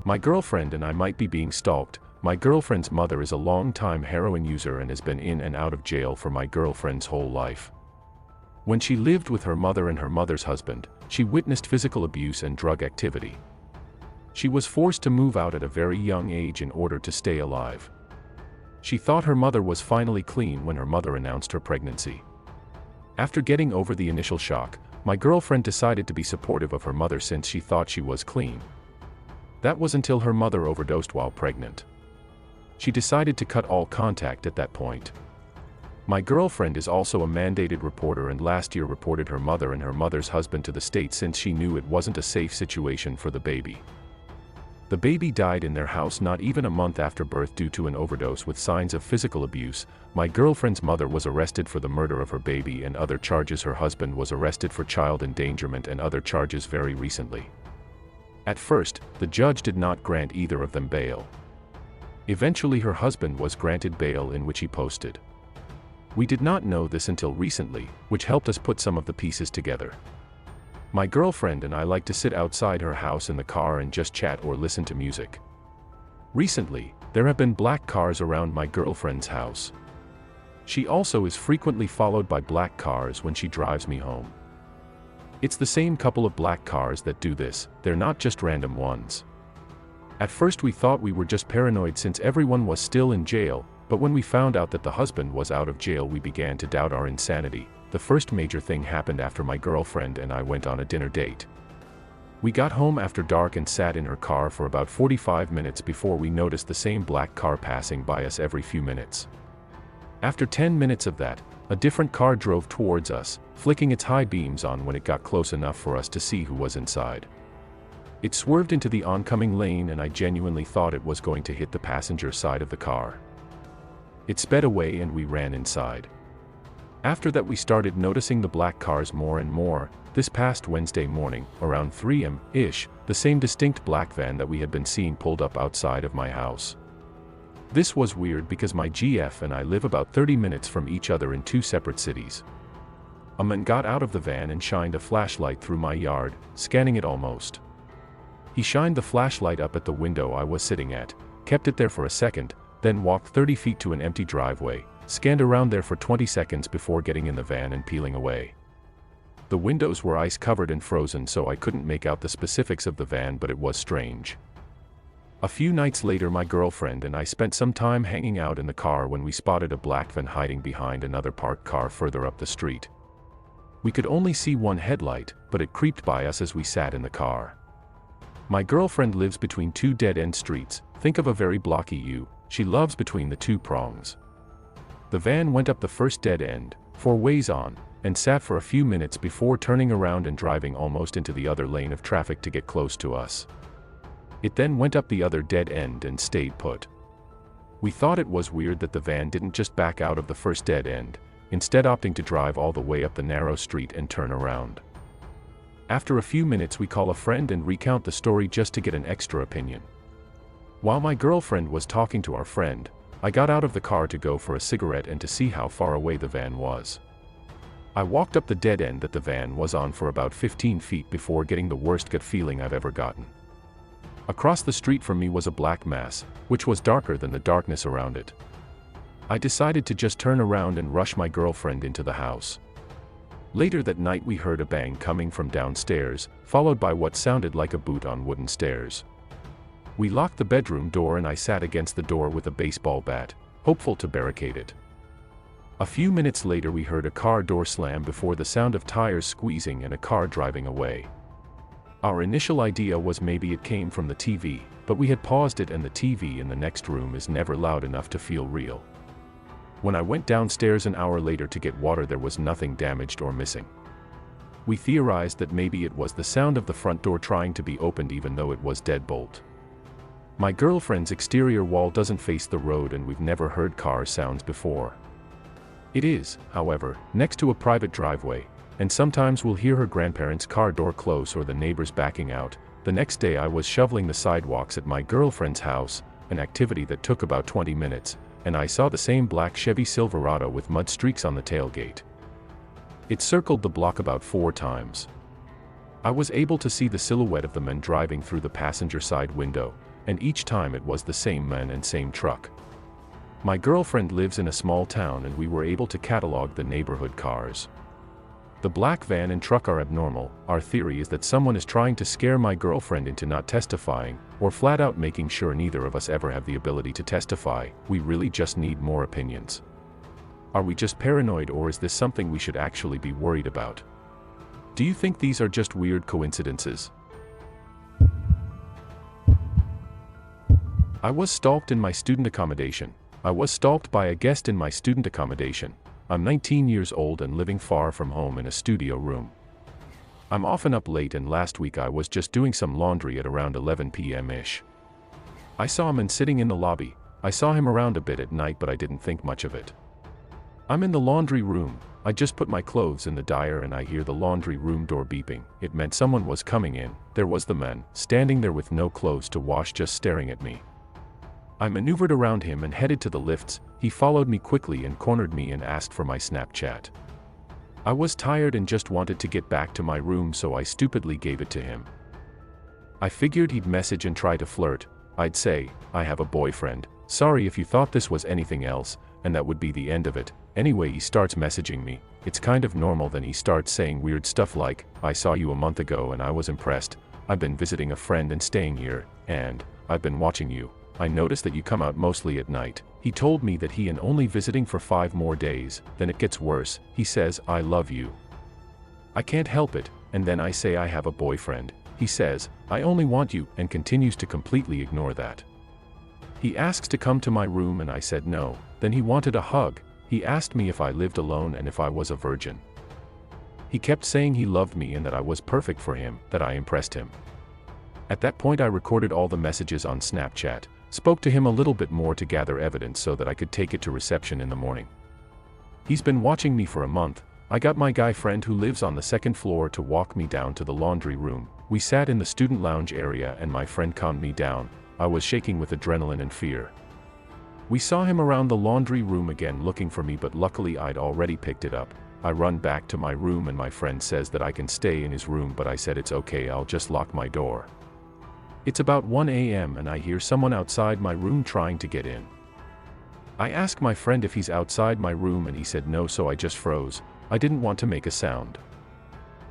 My girlfriend and I might be being stalked. My girlfriend's mother is a long-time heroin user and has been in and out of jail for my girlfriend's whole life. When she lived with her mother and her mother's husband, she witnessed physical abuse and drug activity. She was forced to move out at a very young age in order to stay alive. She thought her mother was finally clean when her mother announced her pregnancy. After getting over the initial shock, my girlfriend decided to be supportive of her mother since she thought she was clean. That was until her mother overdosed while pregnant. She decided to cut all contact at that point. My girlfriend is also a mandated reporter and last year reported her mother and her mother's husband to the state since she knew it wasn't a safe situation for the baby. The baby died in their house not even a month after birth due to an overdose with signs of physical abuse. My girlfriend's mother was arrested for the murder of her baby and other charges. Her husband was arrested for child endangerment and other charges very recently. At first, the judge did not grant either of them bail. Eventually her husband was granted bail in which he posted. We did not know this until recently, which helped us put some of the pieces together. My girlfriend and I like to sit outside her house in the car and just chat or listen to music. Recently, there have been black cars around my girlfriend's house. She also is frequently followed by black cars when she drives me home. It's the same couple of black cars that do this, they're not just random ones. At first we thought we were just paranoid since everyone was still in jail, but when we found out that the husband was out of jail we began to doubt our insanity. The first major thing happened after my girlfriend and I went on a dinner date. We got home after dark and sat in her car for about 45 minutes before we noticed the same black car passing by us every few minutes. After 10 minutes of that, a different car drove towards us, flicking its high beams on when it got close enough for us to see who was inside. It swerved into the oncoming lane and I genuinely thought it was going to hit the passenger side of the car. It sped away and we ran inside. After that we started noticing the black cars more and more. This past Wednesday morning, around 3 a.m.-ish, the same distinct black van that we had been seeing pulled up outside of my house. This was weird because my GF and I live about 30 minutes from each other in two separate cities. A man got out of the van and shined a flashlight through my yard, scanning it almost. He shined the flashlight up at the window I was sitting at, kept it there for a second, then walked 30 feet to an empty driveway, scanned around there for 20 seconds before getting in the van and peeling away. The windows were ice-covered and frozen so I couldn't make out the specifics of the van, but it was strange. A few nights later my girlfriend and I spent some time hanging out in the car when we spotted a black van hiding behind another parked car further up the street. We could only see one headlight, but it creeped by us as we sat in the car. My girlfriend lives between two dead-end streets. Think of a very blocky U. She loves between the two prongs. The van went up the first dead end, 4 ways on, and sat for a few minutes before turning around and driving almost into the other lane of traffic to get close to us. It then went up the other dead end and stayed put. We thought it was weird that the van didn't just back out of the first dead end, instead opting to drive all the way up the narrow street and turn around. After a few minutes we call a friend and recount the story just to get an extra opinion. While my girlfriend was talking to our friend, I got out of the car to go for a cigarette and to see how far away the van was. I walked up the dead end that the van was on for about 15 feet before getting the worst gut feeling I've ever gotten. Across the street from me was a black mass, which was darker than the darkness around it. I decided to just turn around and rush my girlfriend into the house. Later that night we heard a bang coming from downstairs, followed by what sounded like a boot on wooden stairs. We locked the bedroom door and I sat against the door with a baseball bat, hopeful to barricade it. A few minutes later we heard a car door slam before the sound of tires squeezing and a car driving away. Our initial idea was maybe it came from the TV, but we had paused it and the TV in the next room is never loud enough to feel real. When I went downstairs an hour later to get water there was nothing damaged or missing. We theorized that maybe it was the sound of the front door trying to be opened even though it was deadbolt. My girlfriend's exterior wall doesn't face the road and we've never heard car sounds before. It is, however, next to a private driveway, and sometimes we'll hear her grandparents' car door close or the neighbors backing out. The next day I was shoveling the sidewalks at my girlfriend's house, an activity that took about 20 minutes, and I saw the same black Chevy Silverado with mud streaks on the tailgate. It circled the block about 4 times. I was able to see the silhouette of the man driving through the passenger side window, and each time it was the same man and same truck. My girlfriend lives in a small town and we were able to catalog the neighborhood cars. The black van and truck are abnormal. Our theory is that someone is trying to scare my girlfriend into not testifying, or flat out making sure neither of us ever have the ability to testify. We really just need more opinions. Are we just paranoid, or is this something we should actually be worried about? Do you think these are just weird coincidences? I was stalked in my student accommodation. I was stalked by a guest in my student accommodation. I'm 19 years old and living far from home in a studio room. I'm often up late, and last week I was just doing some laundry at around 11 p.m.-ish. I saw him sitting in the lobby. I saw him around a bit at night, but I didn't think much of it. I'm in the laundry room. I just put my clothes in the dryer and I hear the laundry room door beeping. It meant someone was coming in. There was the man, standing there with no clothes to wash, just staring at me. I maneuvered around him and headed to the lifts. He followed me quickly and cornered me and asked for my Snapchat. I was tired and just wanted to get back to my room, so I stupidly gave it to him. I figured he'd message and try to flirt. I'd say, "I have a boyfriend. Sorry if you thought this was anything else," and that would be the end of it. Anyway, he starts messaging me. It's kind of normal. Then he starts saying weird stuff like, "I saw you a month ago and I was impressed. I've been visiting a friend and staying here, and I've been watching you. I noticed that you come out mostly at night." He told me that he and only visiting for 5 more days. Then it gets worse. He says, "I love you." I can't help it, and then I say I have a boyfriend. He says, "I only want you," and continues to completely ignore that. He asks to come to my room and I said no. Then he wanted a hug. He asked me if I lived alone and if I was a virgin. He kept saying he loved me and that I was perfect for him, that I impressed him. At that point I recorded all the messages on Snapchat, spoke to him a little bit more to gather evidence so that I could take it to reception in the morning. He's been watching me for a month. I got my guy friend who lives on the 2nd floor to walk me down to the laundry room. We sat in the student lounge area and my friend calmed me down. I was shaking with adrenaline and fear. We saw him around the laundry room again looking for me, but luckily I'd already picked it up. I run back to my room and my friend says that I can stay in his room, but I said it's okay, I'll just lock my door. It's about 1 a.m. and I hear someone outside my room trying to get in. I ask my friend if he's outside my room and he said no, so I just froze. I didn't want to make a sound.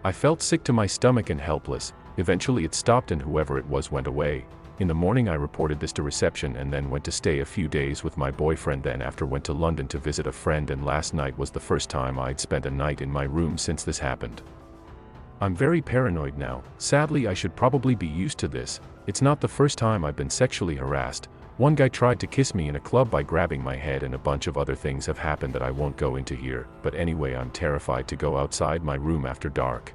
I felt sick to my stomach and helpless. Eventually it stopped and whoever it was went away. In the morning I reported this to reception and then went to stay a few days with my boyfriend. Then after went to London to visit a friend, and last night was the first time I'd spent a night in my room since this happened. I'm very paranoid now. Sadly, I should probably be used to this. It's not the first time I've been sexually harassed. One guy tried to kiss me in a club by grabbing my head, and a bunch of other things have happened that I won't go into here. But anyway, I'm terrified to go outside my room after dark.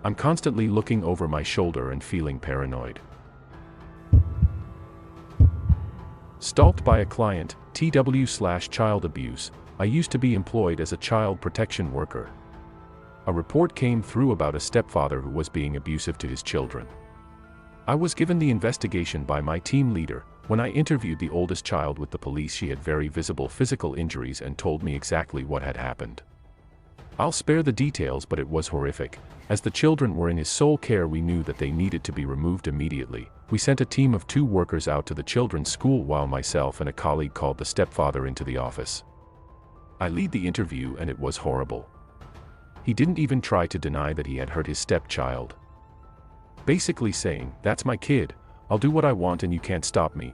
I'm constantly looking over my shoulder and feeling paranoid. Stalked by a client, TW/child abuse. I used to be employed as a child protection worker. A report came through about a stepfather who was being abusive to his children. I was given the investigation by my team leader. When I interviewed the oldest child with the police, she had very visible physical injuries and told me exactly what had happened. I'll spare the details, but it was horrific. As the children were in his sole care, we knew that they needed to be removed immediately. We sent a team of 2 workers out to the children's school while myself and a colleague called the stepfather into the office. I lead the interview and it was horrible. He didn't even try to deny that he had hurt his stepchild. Basically saying, "That's my kid. I'll do what I want and you can't stop me."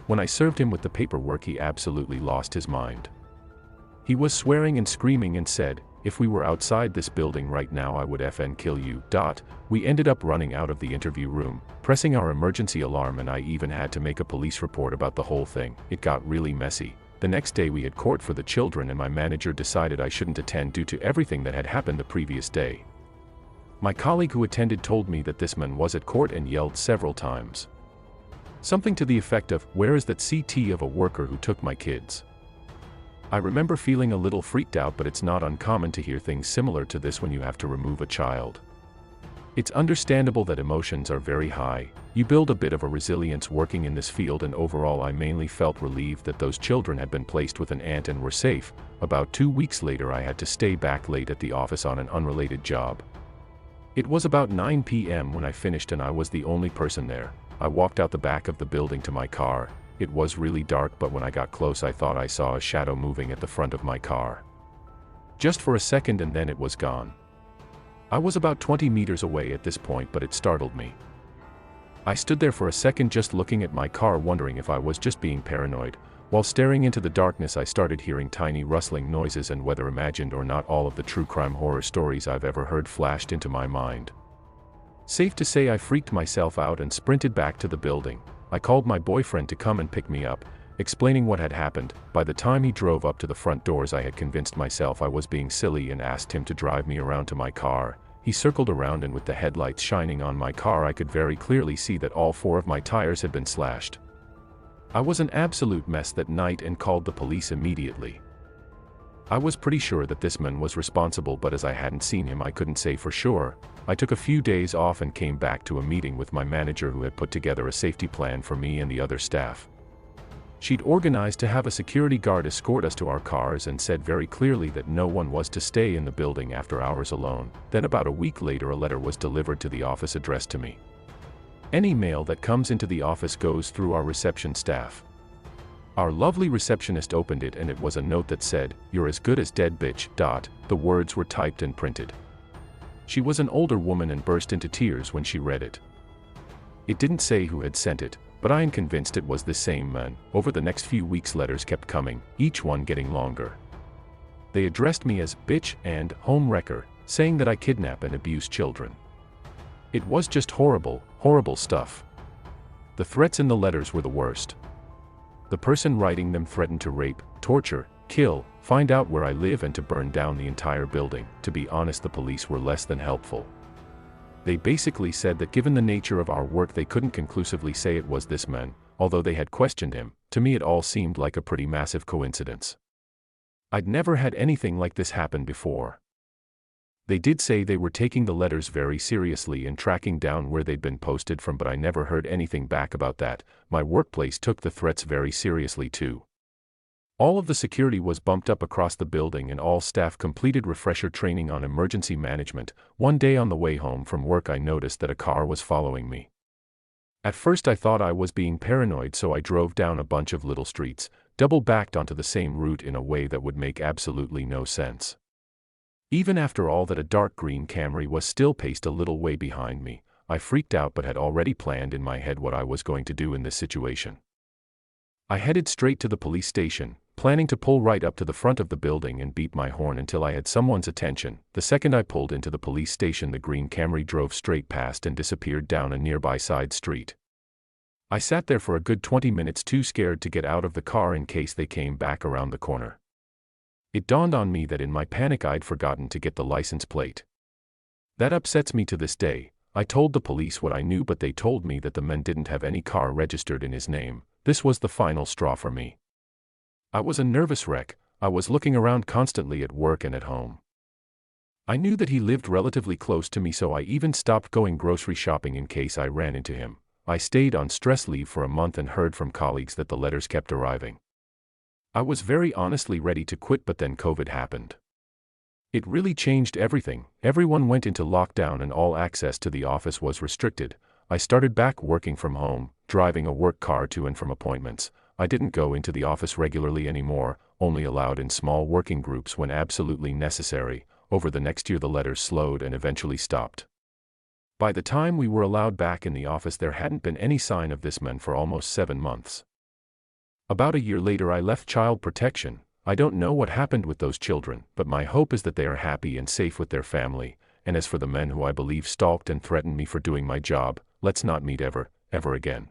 When I served him with the paperwork, he absolutely lost his mind. He was swearing and screaming and said, "If we were outside this building right now, I would FN kill you." We ended up running out of the interview room, pressing our emergency alarm, and I even had to make a police report about the whole thing. It got really messy. The next day we had court for the children and my manager decided I shouldn't attend due to everything that had happened the previous day. My colleague who attended told me that this man was at court and yelled several times. Something to the effect of, "Where is that CT of a worker who took my kids?" I remember feeling a little freaked out, but it's not uncommon to hear things similar to this when you have to remove a child. It's understandable that emotions are very high. You build a bit of a resilience working in this field, and overall I mainly felt relieved that those children had been placed with an aunt and were safe. About 2 weeks later I had to stay back late at the office on an unrelated job. It was about 9 p.m. when I finished and I was the only person there. I walked out the back of the building to my car. It was really dark, but when I got close I thought I saw a shadow moving at the front of my car. Just for a second and then it was gone. I was about 20 meters away at this point, but it startled me. I stood there for a second just looking at my car, wondering if I was just being paranoid. While staring into the darkness I started hearing tiny rustling noises, and whether imagined or not, all of the true crime horror stories I've ever heard flashed into my mind. Safe to say I freaked myself out and sprinted back to the building. I called my boyfriend to come and pick me up, explaining what had happened. By the time he drove up to the front doors I had convinced myself I was being silly and asked him to drive me around to my car. He circled around, and with the headlights shining on my car I could very clearly see that all 4 of my tires had been slashed. I was an absolute mess that night and called the police immediately. I was pretty sure that this man was responsible, but as I hadn't seen him I couldn't say for sure. I took a few days off and came back to a meeting with my manager, who had put together a safety plan for me and the other staff. She'd organized to have a security guard escort us to our cars and said very clearly that no one was to stay in the building after hours alone. Then about a week later a letter was delivered to the office addressed to me. Any mail that comes into the office goes through our reception staff. Our lovely receptionist opened it and it was a note that said, "You're as good as dead, bitch." The words were typed and printed. She was an older woman and burst into tears when she read it. It didn't say who had sent it, but I am convinced it was the same man. Over the next few weeks letters kept coming, each one getting longer. They addressed me as bitch and home wrecker, saying that I kidnap and abuse children. It was just horrible, horrible stuff. The threats in the letters were the worst. The person writing them threatened to rape, torture, kill, find out where I live, and to burn down the entire building. To be honest, the police were less than helpful. They basically said that given the nature of our work they couldn't conclusively say it was this man, although they had questioned him. To me it all seemed like a pretty massive coincidence. I'd never had anything like this happen before. They did say they were taking the letters very seriously and tracking down where they'd been posted from, but I never heard anything back about that. My workplace took the threats very seriously too. All of the security was bumped up across the building and all staff completed refresher training on emergency management. One day on the way home from work I noticed that a car was following me. At first I thought I was being paranoid, so I drove down a bunch of little streets, double-backed onto the same route in a way that would make absolutely no sense. Even after all that, a dark green Camry was still paced a little way behind me. I freaked out but had already planned in my head what I was going to do in this situation. I headed straight to the police station, planning to pull right up to the front of the building and beat my horn until I had someone's attention. The second I pulled into the police station the green Camry drove straight past and disappeared down a nearby side street. I sat there for a good 20 minutes too scared to get out of the car in case they came back around the corner. It dawned on me that in my panic I'd forgotten to get the license plate. That upsets me to this day. I told the police what I knew, but they told me that the man didn't have any car registered in his name. This was the final straw for me. I was a nervous wreck. I was looking around constantly at work and at home. I knew that he lived relatively close to me, so I even stopped going grocery shopping in case I ran into him. I stayed on stress leave for a month and heard from colleagues that the letters kept arriving. I was very honestly ready to quit, but then COVID happened. It really changed everything. Everyone went into lockdown and all access to the office was restricted. I started back working from home, driving a work car to and from appointments. I didn't go into the office regularly anymore, only allowed in small working groups when absolutely necessary. Over the next year the letters slowed and eventually stopped. By the time we were allowed back in the office there hadn't been any sign of this man for almost 7 months. About a year later I left child protection. I don't know what happened with those children, but my hope is that they are happy and safe with their family. And as for the men who I believe stalked and threatened me for doing my job, let's not meet ever again.